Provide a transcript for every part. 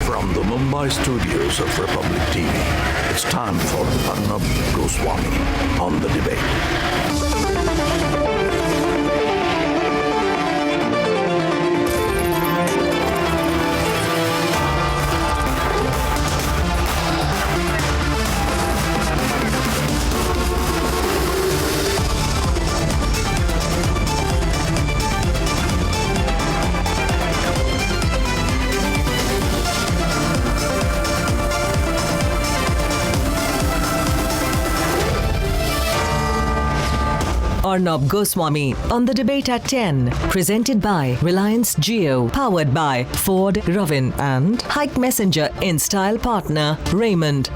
From the Mumbai studios of Republic TV, it's time for Arnab Goswami on the debate. Arnab Goswami on the debate at 10. Presented by Reliance Jio. Powered by Ford, Ravin and Hike Messenger in style partner Raymond.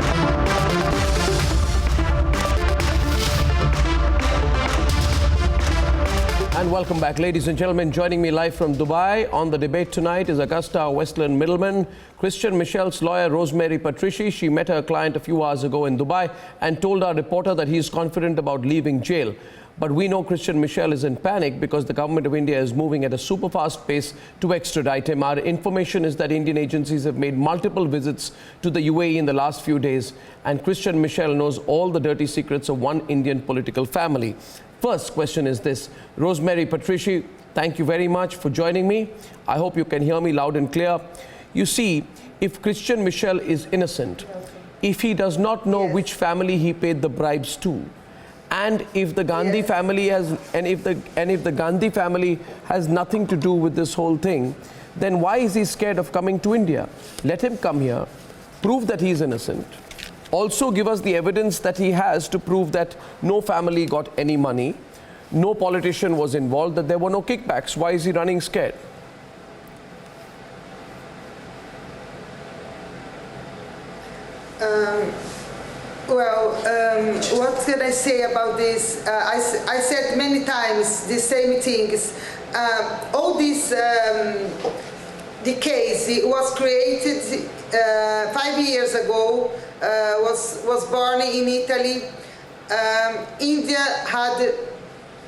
And welcome back, ladies and gentlemen. Joining me live from Dubai on the debate tonight is Agusta Westland middleman, Christian Michel's lawyer, Rosemary Patrizi. She met her client a few hours ago in Dubai and told our reporter that he is confident about leaving jail. But we know Christian Michel is in panic because the government of India is moving at a super fast pace to extradite him. Our information is that Indian agencies have made multiple visits to the UAE in the last few days, and Christian Michel knows all the dirty secrets of one Indian political family. First question is this. Rosemary Patrizi, thank you very much for joining me. I hope you can hear me loud and clear. You see, if Christian Michel is innocent, if he does not know which family he paid the bribes to, and if the Gandhi family has, and if the Gandhi family has nothing to do with this whole thing, then why is he scared of coming to India? Let him come here, prove that he is innocent. Also give us the evidence that he has to prove that no family got any money, no politician was involved, that there were no kickbacks. Why is he running scared? What can I say about this? I said many times the same things. All this, the case it was created 5 years ago, was born in Italy. India had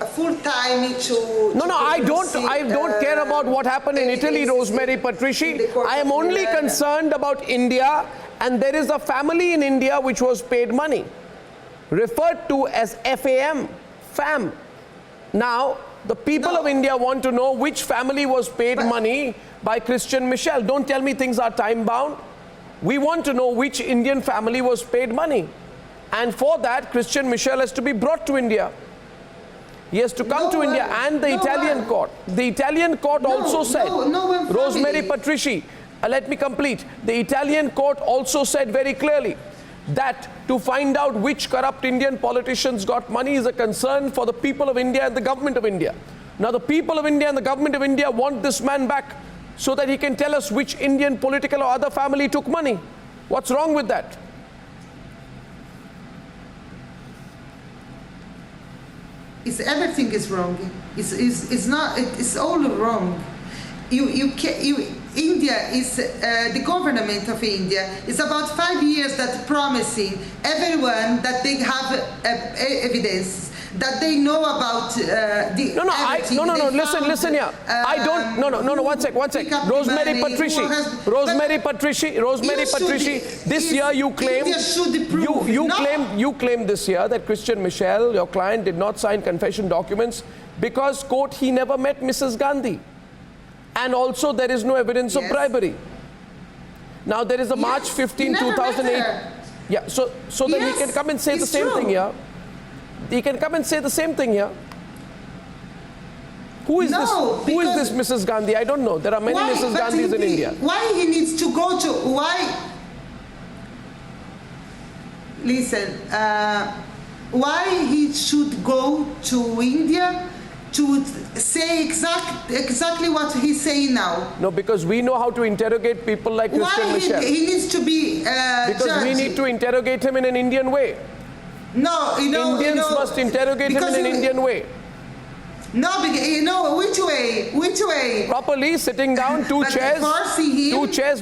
a full time to... No, I don't care about what happened in Italy, Rosemary Patrizi. I am only concerned about India, and there is a family in India which was paid money, referred to as FAM. Now, the people of India want to know which family was paid money by Christian Michel. Don't tell me things are time-bound. We want to know which Indian family was paid money. And for that, Christian Michel has to be brought to India. He has to come to India, and the Italian court. The Italian court also said, Rosemary Patrizi, let me complete. The Italian court also said very clearly that to find out which corrupt Indian politicians got money is a concern for the people of India and the government of India. Now the people of India and the government of India want this man back so that he can tell us which Indian political or other family took money. What's wrong with that? Everything is wrong. It's all wrong. India is the government of India is about 5 years that promising everyone that they have evidence, that they know about the listen here. One sec. Rosemary Patrizi, this year you claim this year that Christian Michel, your client, did not sign confession documents because, quote, he never met Mrs. Gandhi. And also there is no evidence of bribery. Now there is a March 15, 2008. Yeah, so then he can come and say the same thing here. He can come and say the same thing here. Who is this Mrs. Gandhi? I don't know. There are many Mrs. Gandhis in India. Why he needs to go to, why he should go to India to say exactly what he's saying now? No, because we know how to interrogate people like Christian Michel. He needs to be because judged. we need to interrogate him in an Indian way. No, Indians must interrogate him in an Indian way. No, which way? Which way? Properly sitting down, two chairs,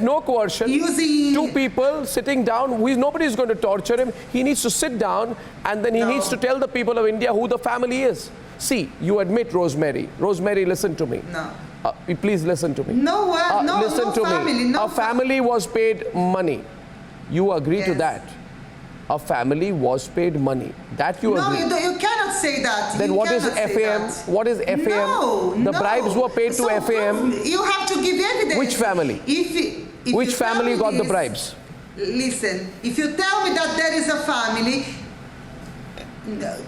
no coercion. Two people sitting down. Nobody is going to torture him. He needs to sit down, and then he needs to tell the people of India who the family is. See, you admit, Rosemary. Rosemary, listen to me. No. Please listen to me. No one, no, listen no to family. me. No A family was paid money. You agree to Yes. that? A family was paid money. That you No, agree? you cannot say that. Then You what is cannot say FAM? that. What is FAM? No, The no. bribes were paid to So FAM. You have to give evidence. Which family? If Which you tell family me got the this- bribes? Listen, if you tell me that there is a family,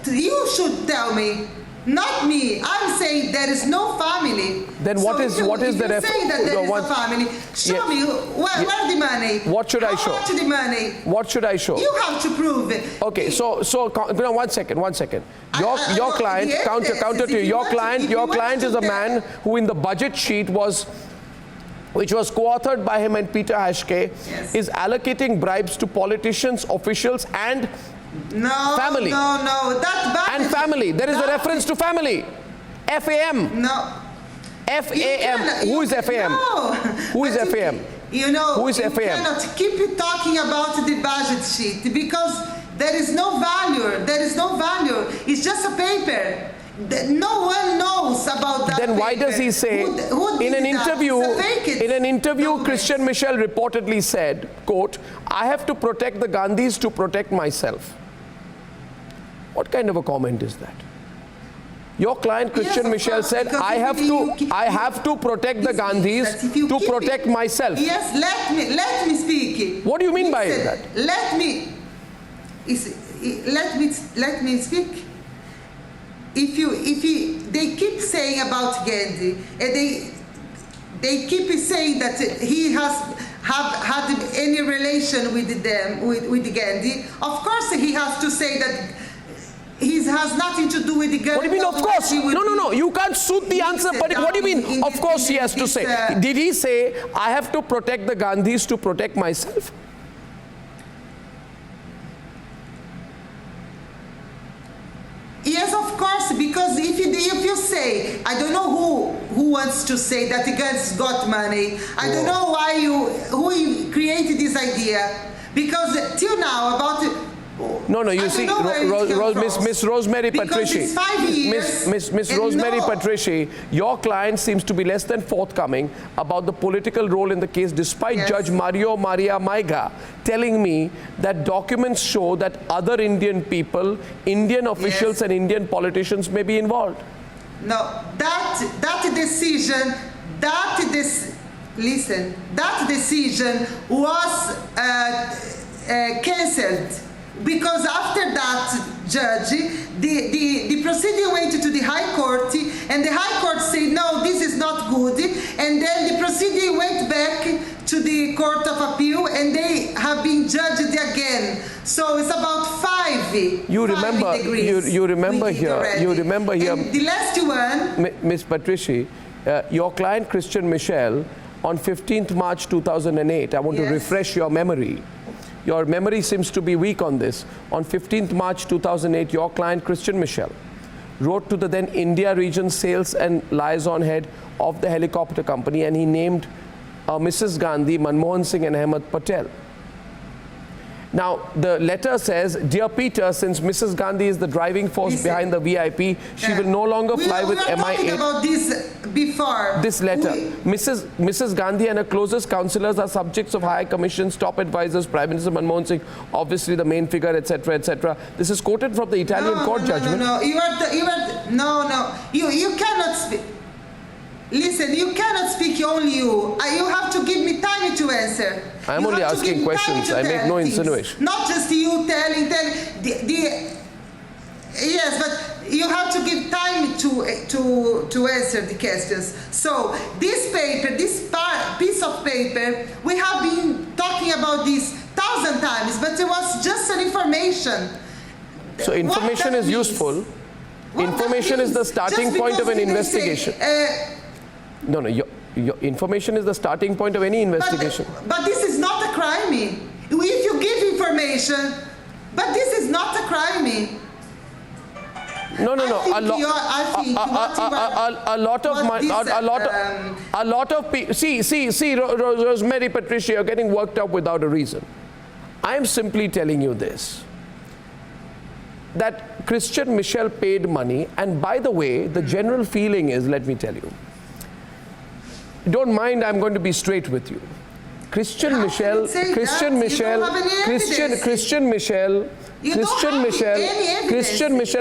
you should tell me, not me. I'm saying there is no family. Then what is the if you say that there is a family, show Yes. me where the money. What should I show? How much the money? What should I show? You have to prove it. Okay, so no, one second. Your client, the evidence counter is to you. if you Your want to- client, if you your want client to is a tell- man who in the budget sheet which was co-authored by him and Peter Hashke, Yes. is allocating bribes to politicians, officials, and No, family. No, and family. There is a reference to family. FAM. No. FAM. Who is FAM? No. Who is But FAM? You know, Who is you FAM? cannot keep talking about the budget sheet because there is no value. There is no value. It's just a paper. No one knows about that. Then why paper. does he say Who in an did that? interview? It's a fake it. In an interview, document. Christian Michel reportedly said, "Quote: I have to protect the Gandhis to protect myself." What kind of a comment is that? Your client Christian Yes, of Michel course, said, because "I have you to protect the Gandhis That if you to keep protect it- myself." Yes, let me speak. What do you mean by Listen, that? Let me speak. They keep saying about Gandhi, and they keep saying that he has had any relation with them, with Gandhi. Of course, he has to say that he has nothing to do with the Gandhi. What do you mean, of course? No. You can't suit the answer. But what do you mean, of course he has to say? Did he say, "I have to protect the Gandhis to protect myself"? Yes, of course, because if you say, I don't know who wants to say that the Gandhis got money. I don't know who created this idea, because till now about. No, I you don't see, know where it came from. Miss Rosemary Because Patrizi, it's 5 years, Miss and Rosemary no. Patrizi, your client seems to be less than forthcoming about the political role in the case, despite Yes. Judge Mario Maria Maiga telling me that documents show that other Indian people, Indian officials Yes. and Indian politicians may be involved. No, that decision was cancelled. Because after that, Judge, the proceeding went to the High Court, and the High Court said, no, this is not good. And then the proceeding went back to the Court of Appeal, and they have been judged again. So it's about five degrees. You remember here. And the last one. Ms. Patrizi, your client Christian Michel, on 15th March 2008, I want to Yes. refresh your memory. Your memory seems to be weak on this. On 15th March 2008, your client Christian Michel wrote to the then India region sales and liaison head of the helicopter company, and he named Mrs. Gandhi, Manmohan Singh and Ahmed Patel. Now, the letter says, "Dear Peter, since Mrs. Gandhi is the driving force Listen. behind the VIP, she will no longer fly with We were talking MI8. about this before. This letter, Mrs. Gandhi and her closest counselors are subjects of high commissions, top advisors, Prime Minister Manmohan Singh, obviously the main figure, etc., etc." This is quoted from the Italian court judgment. No. You cannot speak. Listen, you cannot speak only you. You have to give me time to answer. I'm You only have to asking give me questions. time to I make tell no things. insinuation. Not just you telling. Yes, but you have to give time to answer the questions. So this paper, piece of paper, we have been talking about this 1,000 times, but it was just an information. So information What is that useful. What Information that is the means, starting just point of an because they investigation. say, No, your information is the starting point of any investigation. But this is not a crime. If you give information, but this is not a crime. No. I think A lot of people. See, Rosemary Patrizi, you're getting worked up without a reason. I am simply telling you this: that Christian Michel paid money, and by the way, the general feeling is, let me tell you, don't mind, I'm going to be straight with you. Christian Michel, Christian Michel, Christian Michel,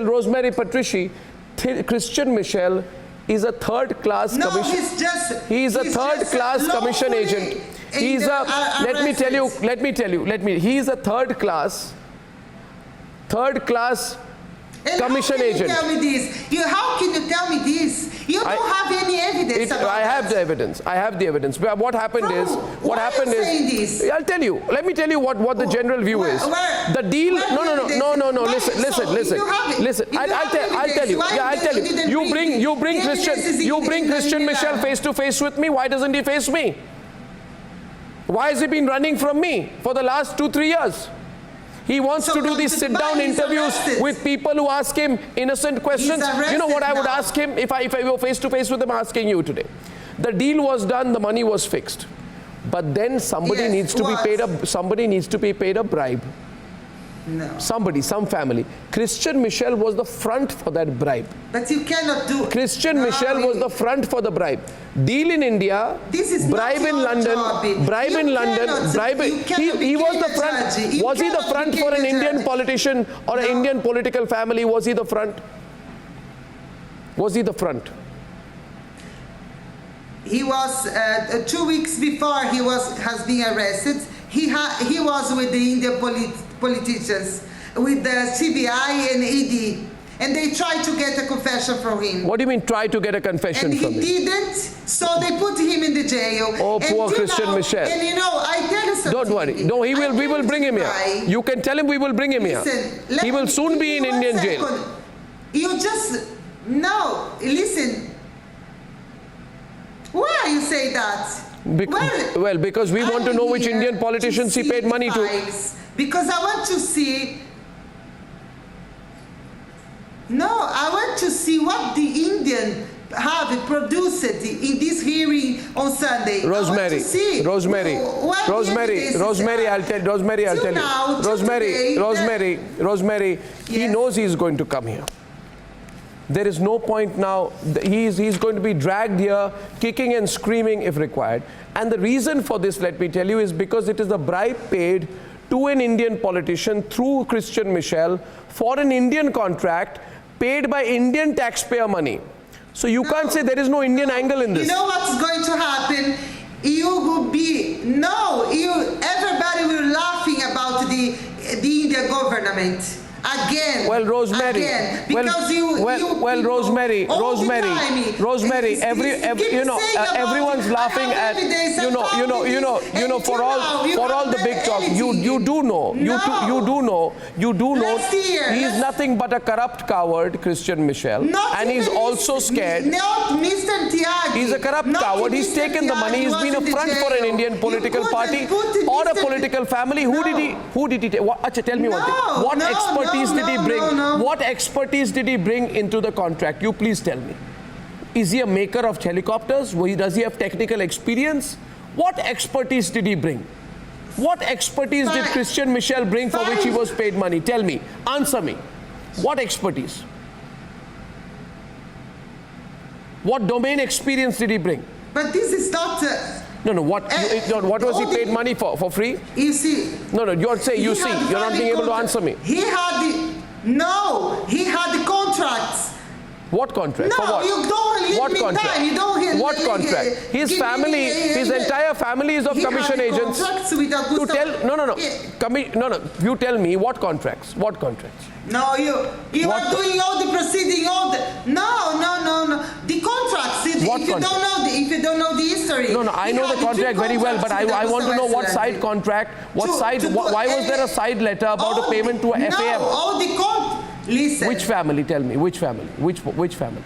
Rosemary Patrizi, Christian Michel is a third-class commission. He's a third-class commission agent. He's a. Let me tell you. He's a third-class commission agent. How can you tell me this? How can you tell me this? You don't have any evidence about I have the evidence. I have the evidence. But what happened is, I'll tell you. Let me tell you what the general view is. The deal. No. Listen. I'll tell you. Yeah, I'll tell you. You bring Christian Michel face to face with me. Why doesn't he face me? Why has he been running from me for the last 2-3 years? He wants to do these sit-down interviews with people who ask him innocent questions. You know what I would ask him if I were face-to-face with him, asking you today? The deal was done, the money was fixed. But then somebody needs to be paid a bribe. No. Somebody, some family. Christian Michel was the front for that bribe. But you cannot do it. Christian Michel was the front for the bribe. Deal in India, bribe in London, bribe in London, bribe. He was the front. Was he the front for an Indian politician or an Indian political family? Was he the front? Was he the front? He was 2 weeks before has been arrested. He was with the Indian politicians, with the CBI and ED, and they tried to get a confession from him. What do you mean try to get a confession from him? And he didn't, so they put him in the jail. Oh, poor Christian Michel. And you know, I tell you something. Don't worry. No, we will bring him here. You can tell him we will bring him here. He will soon be in Indian jail. You just, no, listen. Why you say that? Because we want to know which Indian politicians he paid money to. Because I want to see. No, I want to see what the Indian have produced in this hearing on Sunday. Rosemary, he knows he's going to come here. There is no point now. He's going to be dragged here, kicking and screaming if required. And the reason for this, let me tell you, is because it is a bribe paid to an Indian politician through Christian Michel for an Indian contract paid by Indian taxpayer money. So you can't say there is no Indian angle in this. You know what's going to happen? Everybody will laughing about the Indian government. Again. Well, Rosemary. Again, because Rosemary. Everyone's laughing at for all the big talk. You do know. He's nothing but a corrupt coward, Christian Michel, and he's also scared. Not Mr. Tiagi. He's a corrupt coward. He's taken the money. He's been a front for an Indian political party or a political family. Who did he take? Tell me one thing. What expertise did he bring? What expertise did he bring into the contract? You please tell me. Is he a maker of helicopters? Does he have technical experience? What expertise did he bring? What expertise did Christian Michel bring for which he was paid money? Tell me. Answer me. What expertise? What domain experience did he bring? But this is not... No. What was he paid money for? For free? You see. No. You're saying you see. You're not being able to answer me. He had the contracts. What contract? No, for what? You don't leave what me contract? time. You don't hear. What contract? His family, his entire family is of commission agents. With to tell no. You tell me what contracts? What contracts? No, you are doing all the proceeding, No. The contracts. If you don't know the history. No. I know the contract very well, but I want to know what side contract. Why was there a side letter about a payment to a FAM? No, all the Listen. Which family? Tell me. Which family? Which family?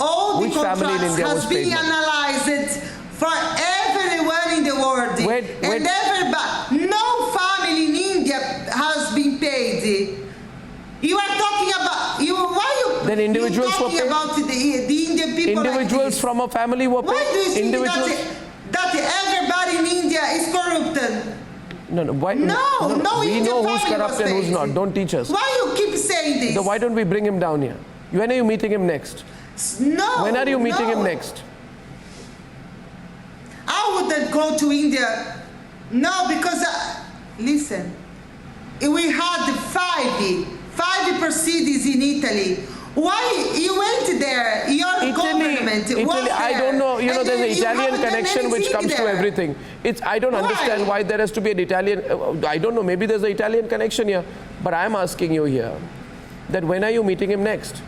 All the contracts has been analyzed for everyone in the world. Everybody. No family in India has been paid. You are talking about Then individuals were paid. About the Indian people. Individuals from a family were paid. Why do you think that everybody in India is corrupted? No. Why? No. We know who's corrupt and who's not. Don't teach us. Why you keep saying this? So why don't we bring him down here? When are you meeting him next? No. When are you meeting him next? can go to India. No, because, listen, we had five proceedings in Italy. Why you went there? Your government was Italy, there. I don't know. You know, And there's an then you Italian haven't done connection which anything comes to there. everything. I don't understand why there has to be an Italian. I don't know. Maybe there's an Italian connection here. But I'm asking you here that when are you meeting him next?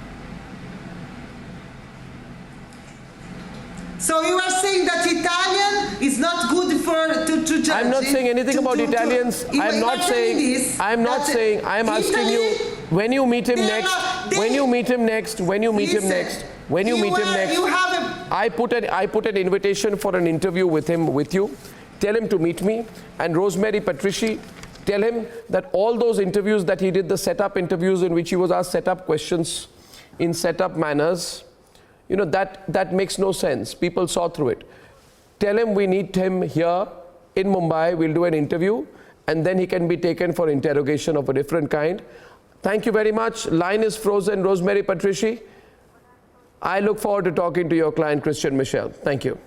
So you are saying that Italian is not good to judge? I'm not saying anything about Italians. I'm not saying. I'm not saying. I'm asking you when you meet him next. When you meet him next. When you meet him next. When you meet him next. You have I put an invitation for an interview with him, with you. Tell him to meet me. And Rosemary Patrizi, tell him that all those interviews that he did, the setup interviews in which he was asked setup questions in setup manners, you know, that makes no sense. People saw through it. Tell him we need him here in Mumbai. We'll do an interview and then he can be taken for interrogation of a different kind. Thank you very much. Line is frozen. Rosemary Patrizi. I look forward to talking to your client, Christian Michel. Thank you.